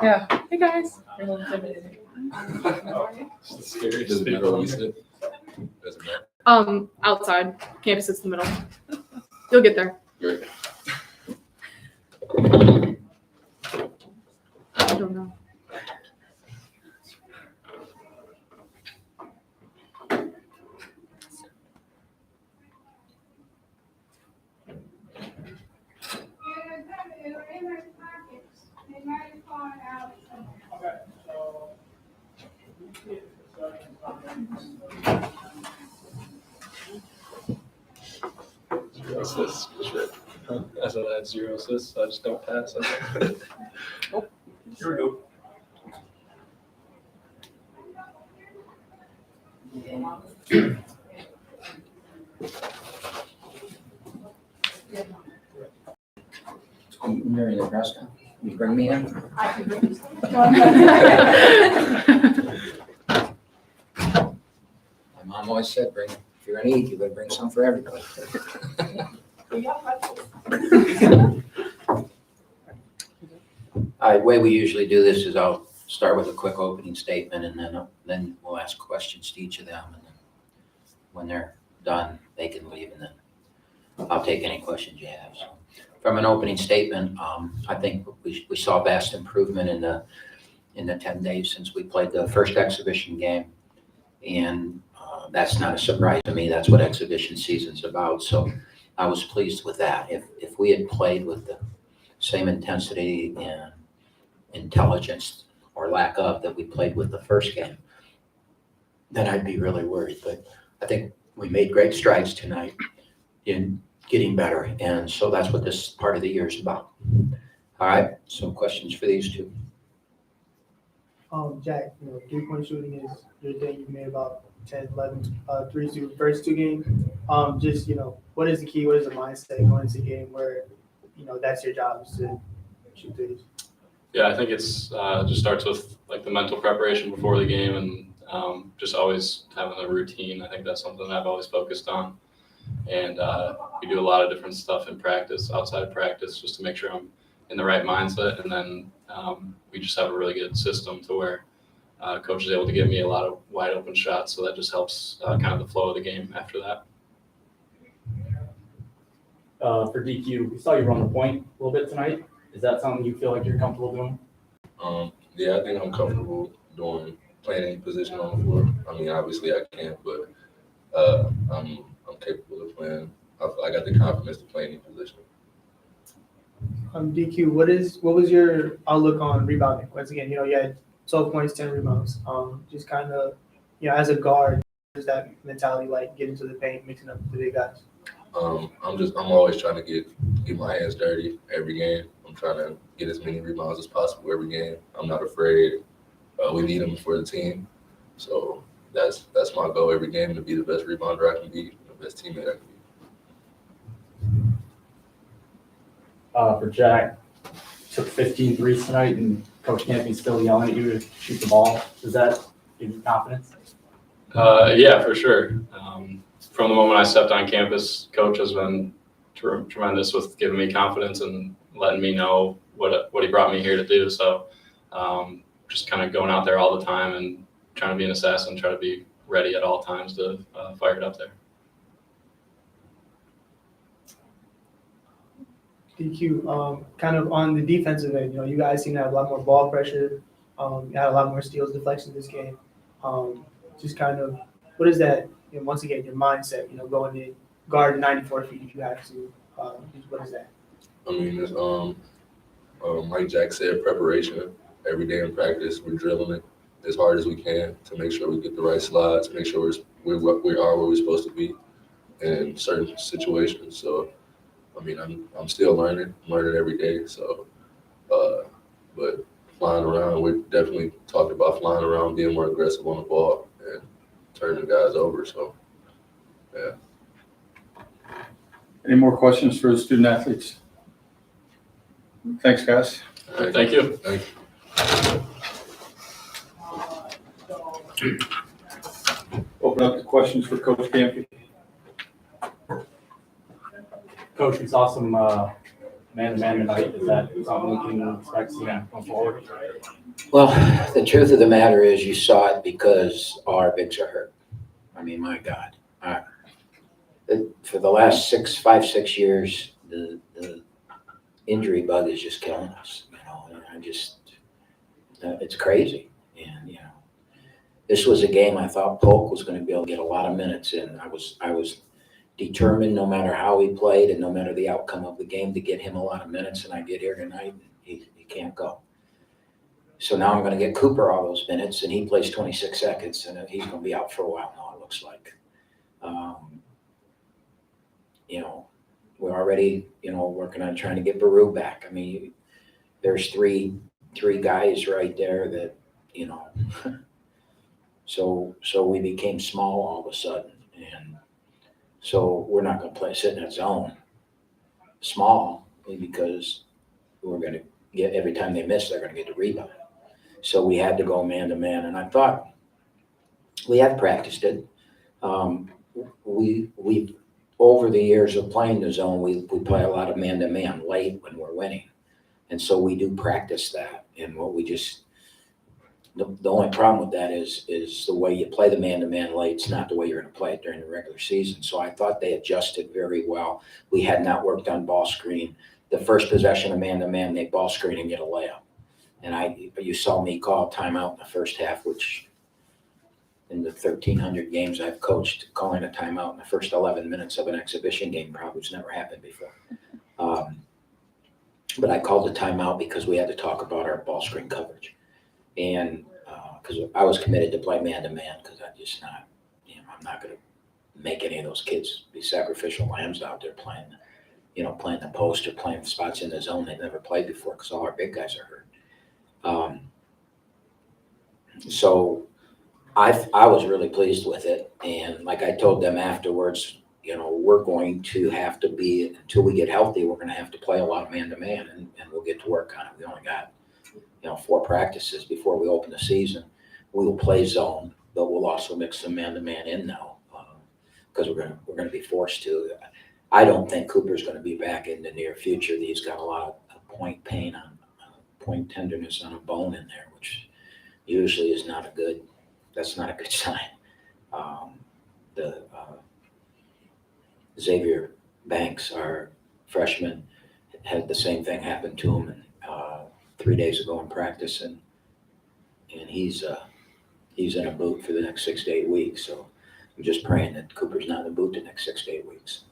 Yeah. Hey guys. You're a little intimidating. It's the scariest Does it thing. matter where you sit? Doesn't matter. Outside. Campus is in the middle. You'll get there. Great. I don't know. Zero assists. Shit. I said I had 0 assists, so I just don't pass. Oh, here we go. You're in Nebraska. You bring me in? I can bring you My mom always said, if you're gonna eat, you better bring some for everybody. All right, the way we usually do this is I'll start with a quick opening statement and then we'll ask questions to each of them. And then when they're done, they can leave and then I'll take any questions you have. So from an opening statement, I think we saw vast improvement in the 10 days since we played the first exhibition game. And that's not a surprise to me. That's what exhibition season's about. So I was pleased with that. If we had played with the same intensity and intelligence or lack of that we played with the first game, then I'd be really worried. But I think we made great strides tonight in getting better. And so that's what this part of the year is about. All right, so questions for these two. Jack, 3-point shooting is your thing. You've made about 10, 11 threes through the first 2 games. Just, what is the key? What is the mindset going into a game where, that's your job is to shoot threes? Yeah, I think it's just starts with like the mental preparation before the game and just always having a routine. I think that's something I've always focused on. And we do a lot of different stuff in practice, outside of practice, just to make sure I'm in the right mindset. And then we just have a really good system to where coach is able to give me a lot of wide open shots. So that just helps kind of the flow of the game after that. For DQ, we saw you run the point a little bit tonight. Is that something you feel like you're comfortable doing? Yeah, I think I'm comfortable playing any position on the floor. I mean, obviously I can't, but I'm capable of playing. I got the confidence to play any position. DQ, what was your outlook on rebounding? Once again, you had 12 points, 10 rebounds. Just kind of, as a guard, what is that mentality like getting to the paint, mixing up the big guys? I'm always trying to get my hands dirty every game. I'm trying to get as many rebounds as possible every game. I'm not afraid. We need them for the team. So that's my goal every game, to be the best rebounder I can be, the best teammate I can be. For Jack, took 15 threes tonight, and Coach Campy's still yelling at you to shoot the ball. Does that give you confidence? Yeah, for sure. From the moment I stepped on campus, Coach has been tremendous with giving me confidence and letting me know what he brought me here to do. So just kind of going out there all the time and trying to be an assassin, try to be ready at all times to fire it up there. DQ, kind of on the defensive end, you guys seem to have a lot more ball pressure. You had a lot more steals, deflections this game. Just kind of, what is that? Once again, your mindset, going in, guard 94 feet if you have to. What is that? I mean, it's, like Jack said, preparation. Every day in practice, we're drilling it as hard as we can to make sure we get the right slides, make sure we are where we're supposed to be in certain situations. So, I mean, I'm still learning every day. So, but flying around, we definitely talked about flying around, being more aggressive on the ball and turning guys over. So, yeah. Any more questions for the student athletes? Thanks, guys. All right. Thank you. Thank you. Open up the questions for Coach Campy. Coach, we saw some man-to-man tonight? Is that something we can expect to see going forward? Well, the truth of the matter is you saw it because all our bigs are hurt. I mean, my God. For the last 5, 6 years, the injury bug is just killing us, and it's crazy. And, this was a game I thought Polk was going to be able to get a lot of minutes in. I was determined, no matter how he played and no matter the outcome of the game, to get him a lot of minutes, and I get here tonight, and he can't go. So now I'm going to get Cooper all those minutes, and he plays 26 seconds, and he's going to be out for a while now, it looks like. We're already, working on trying to get Baru back. I mean, there's three guys right there that, so we became small all of a sudden. And so we're not going to sit in that zone small because we're going to get, every time they miss, they're going to get the rebound. So we had to go man to man. And I thought we have practiced it. We over the years of playing the zone, we play a lot of man to man late when we're winning. And so we do practice that. And what we just, the only problem with that is the way you play the man-to-man late. It's not the way you're going to play it during the regular season. So I thought they adjusted very well. We had not worked on ball screen. The first possession of man-to-man, they ball screen and get a layup. And you saw me call timeout in the first half, which in the 1,300 games I've coached, calling a timeout in the first 11 minutes of an exhibition game probably has never happened before. But I called the timeout because we had to talk about our ball screen coverage. And because I was committed to play man-to-man because I'm not going to make any of those kids be sacrificial lambs out there playing the post or playing spots in the zone they've never played before because all our big guys are hurt. So I was really pleased with it. And like I told them afterwards, we're going to have to be, until we get healthy, we're going to have to play a lot of man-to-man and we'll get to work on it. We only got 4 practices before we open the season. We will play zone, but we'll also mix some man-to-man in now because we're going to be forced to. I don't think Cooper's going to be back in the near future. He's got a lot of point pain point tenderness on a bone in there, which usually is not a good sign. Xavier Banks, our freshman, had the same thing happen to him 3 days ago in practice, and he's in a boot for the next 6 to 8 weeks. So I'm just praying that Cooper's not in the boot the next 6 to 8 weeks.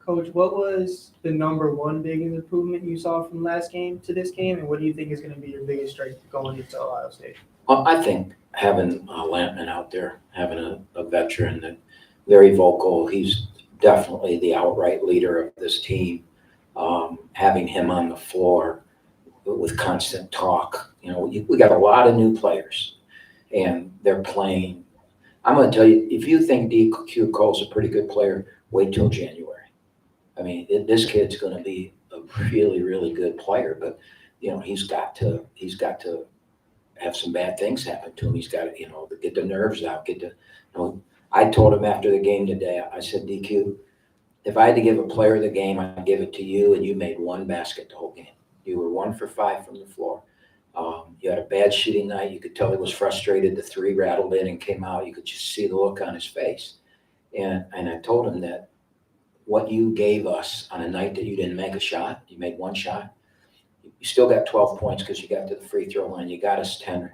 Coach, what was the number one biggest improvement you saw from last game to this game, and what do you think is going to be your biggest strength going into Ohio State? Well, I think having Lampman out there, having a veteran that very vocal, he's definitely the outright leader of this team. Having him on the floor with constant talk, we got a lot of new players, and they're playing. I'm going to tell you, if you think DQ Cole's a pretty good player, wait till January. I mean, this kid's going to be a really, really good player, but he's got to have some bad things happen to him. He's got to get the nerves out. I told him after the game today, I said, DQ, if I had to give a player the game, I'd give it to you, and you made 1 basket the whole game. You were 1 for 5 from the floor. You had a bad shooting night. You could tell he was frustrated. The 3 rattled in and came out. You could just see the look on his face. And I told him that what you gave us on a night that you didn't make a shot, you made 1 shot, you still got 12 points because you got to the free throw line. You got us 10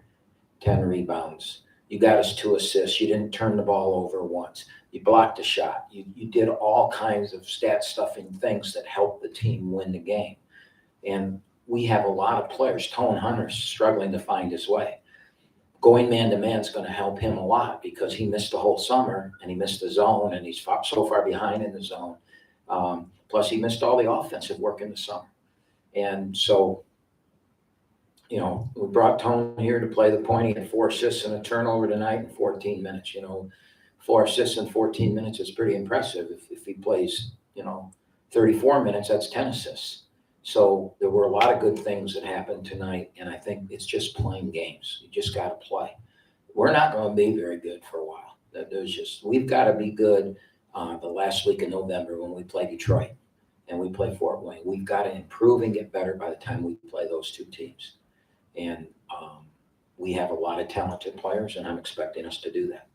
rebounds. You got us 2 assists. You didn't turn the ball over once. You blocked a shot. You did all kinds of stat stuffing things that helped the team win the game. And we have a lot of players. Tone Hunter's struggling to find his way. Going man-to-man is going to help him a lot because he missed the whole summer and he missed the zone and he's so far behind in the zone. Plus, he missed all the offensive work in the summer. And so, we brought Tone here to play the point. He had 4 assists and a turnover tonight in 14 minutes. 4 assists in 14 minutes is pretty impressive. If he plays, 34 minutes, that's 10 assists. So there were a lot of good things that happened tonight, and I think it's just playing games. You just got to play. We're not going to be very good for a while. We've got to be good the last week of November when we play Detroit. and we play Fort Wayne. We've got to improve and get better by the time we play those two teams. And we have a lot of talented players, and I'm expecting us to do that.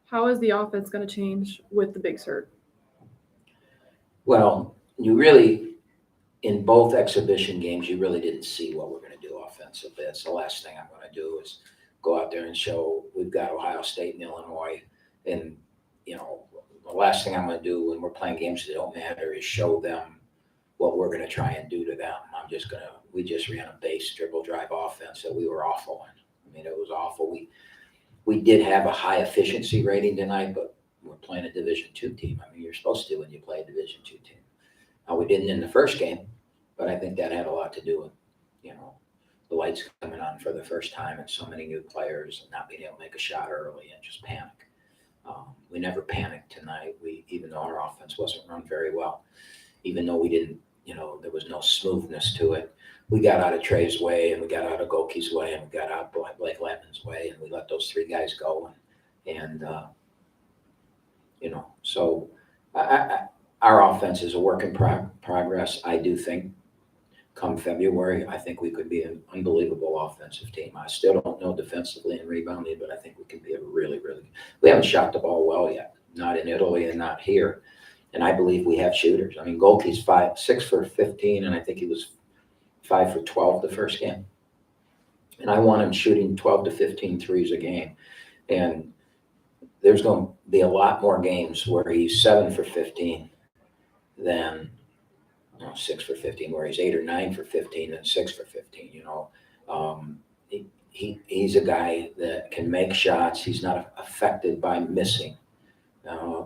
How is the offense going to change with the big cert? Well, you really, in both exhibition games, you really didn't see what we're going to do offensively. That's the last thing I'm going to do is go out there and show we've got Ohio State and Illinois. And, you know, the last thing I'm going to do when we're playing games that don't matter is show them what we're going to try and do to them. We just ran a base dribble drive offense that we were awful in. I mean, it was awful. We did have a high efficiency rating tonight, but we're playing a Division II team. I mean, you're supposed to when you play a Division II team. Now, we didn't in the first game, but I think that had a lot to do with, you know, the lights coming on for the first time and so many new players and not being able to make a shot early and just panic. We never panicked tonight. Even though our offense wasn't run very well, even though we didn't, you know, there was no smoothness to it. We got out of Trey's way, and we got out of Golke's way, and we got out of Blake Latman's way, and we let those three guys go. And you know, so our offense is a work in progress. I do think come February, I think we could be an unbelievable offensive team. I still don't know defensively and rebounding, but I think we can be a really, really – we haven't shot the ball well yet, not in Italy and not here. And I believe we have shooters. I mean, Golke's 6 for 15, and I think he was 5 for 12 the first game. And I want him shooting 12 to 15 threes a game. And there's going to be a lot more games where he's 7 for 15 than 6 for 15, where he's 8 or 9 for 15 than 6 for 15. You know, he's a guy that can make shots. He's not affected by missing.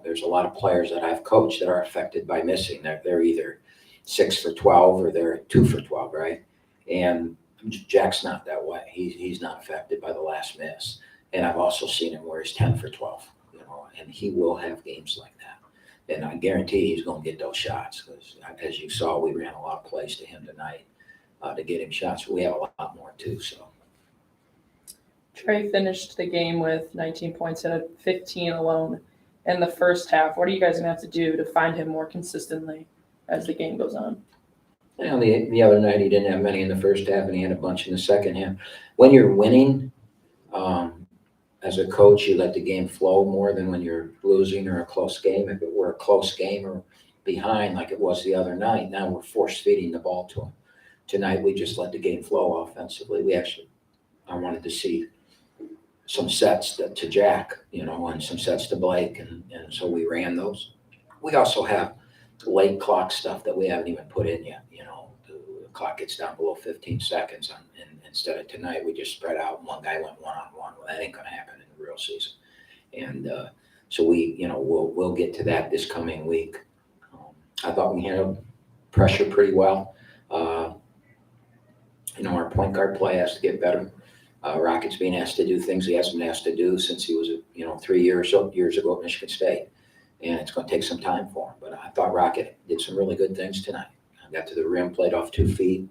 There's a lot of players that I've coached that are affected by missing. They're either 6 for 12 or they're 2 for 12, right? And Jack's not that way. He's not affected by the last miss. And I've also seen him where he's 10 for 12, you know, and he will have games like that. And I guarantee he's going to get those shots because, as you saw, we ran a lot of plays to him tonight to get him shots. We have a lot more too. So Trey finished the game with 19 points and 15 alone in the first half. What are you guys going to have to do to find him more consistently as the game goes on? You know, the other night he didn't have many in the first half and he had a bunch in the second half. When you're winning, as a coach, you let the game flow more than when you're losing or a close game. If it were a close game or behind like it was the other night, now we're force-feeding the ball to him. Tonight, we just let the game flow offensively. I wanted to see some sets to Jack, you know, and some sets to Blake, and so we ran those. We also have late clock stuff that we haven't even put in yet, you know. The clock gets down below 15 seconds, and instead of tonight, we just spread out and one guy went one-on-one. Well, that ain't going to happen in the real season. And so we'll get to that this coming week. I thought we handled pressure pretty well. You know, our point guard play has to get better. Rocket's being asked to do things he hasn't been asked to do since he was, 3 years ago at Michigan State. And it's going to take some time for him. But I thought Rocket did some really good things tonight. Got to the rim, played off 2 feet,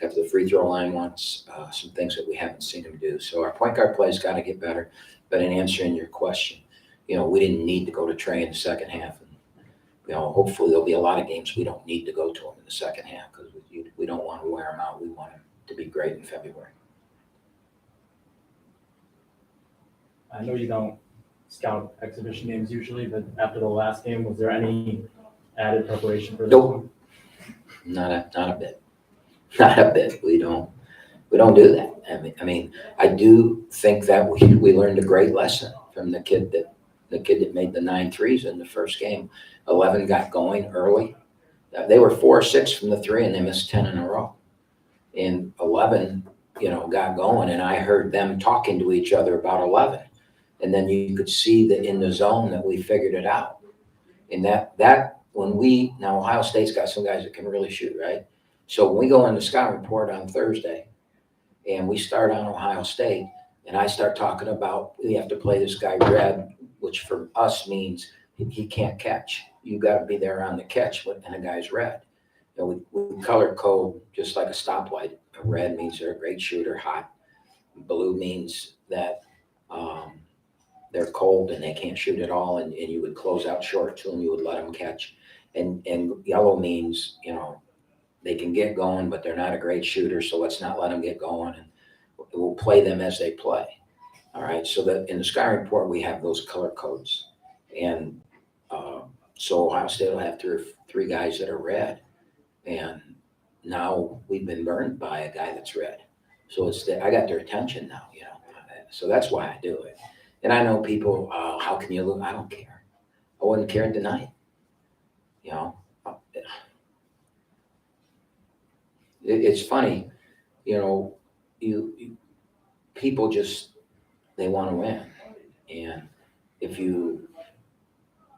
got to the free throw line once, some things that we haven't seen him do. So our point guard play's got to get better. But in answering your question, we didn't need to go to Trey in the second half. And, hopefully there'll be a lot of games we don't need to go to him in the second half because we don't want to wear him out. We want him to be great in February. I know you don't scout exhibition games usually, but after the last game, was there any added preparation for this Nope. one? Not a bit. Not a bit. We don't do that. I mean, I do think that we learned a great lesson from the kid that made the 9 threes in the first game. 11 got going early. They were 4 or 6 from the 3 and they missed 10 in a row. And 11, got going, and I heard them talking to each other about 11. And then you could see that in the zone that we figured it out. And that when now Ohio State's got some guys that can really shoot, right? So when we go in the scout report on Thursday and we start on Ohio State and I start talking about we have to play this guy red, which for us means he can't catch. You got to be there on the catch and the guy's red. We color code just like a stoplight. A red means they're a great shooter, hot. Blue means that they're cold and they can't shoot at all, and you would close out short to them, you would let them catch. And yellow means, they can get going, but they're not a great shooter, so let's not let them get going. And we'll play them as they play. All right, so that in the scouting report, we have those color codes. And so Ohio State will have three guys that are red. And now we've been burned by a guy that's red. So I got their attention now, So that's why I do it. And I know people, how can you lose? I don't care. I wouldn't care tonight. It's funny, people just, they want to win. And if you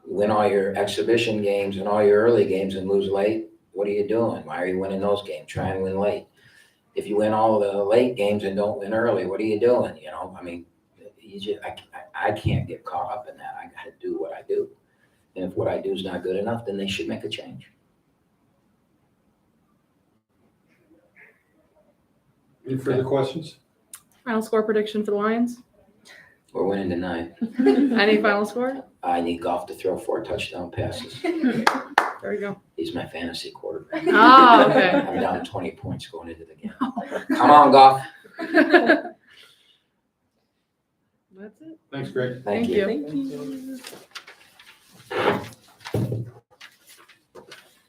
win all your exhibition games and all your early games and lose late, what are you doing? Why are you winning those games? Try and win late. If you win all the late games and don't win early, what are you doing? I can't get caught up in that. I got to do what I do. And if what I do is not good enough, then they should make a change. Any further questions? Final score prediction for the Lions? We're winning tonight. Any final score? I need Goff to throw 4 touchdown passes. There we go. He's my fantasy quarterback. Oh, okay. I'm down 20 points going into the game. Come on, Goff. That's it. Thanks, Greg. Thank you. Thank you.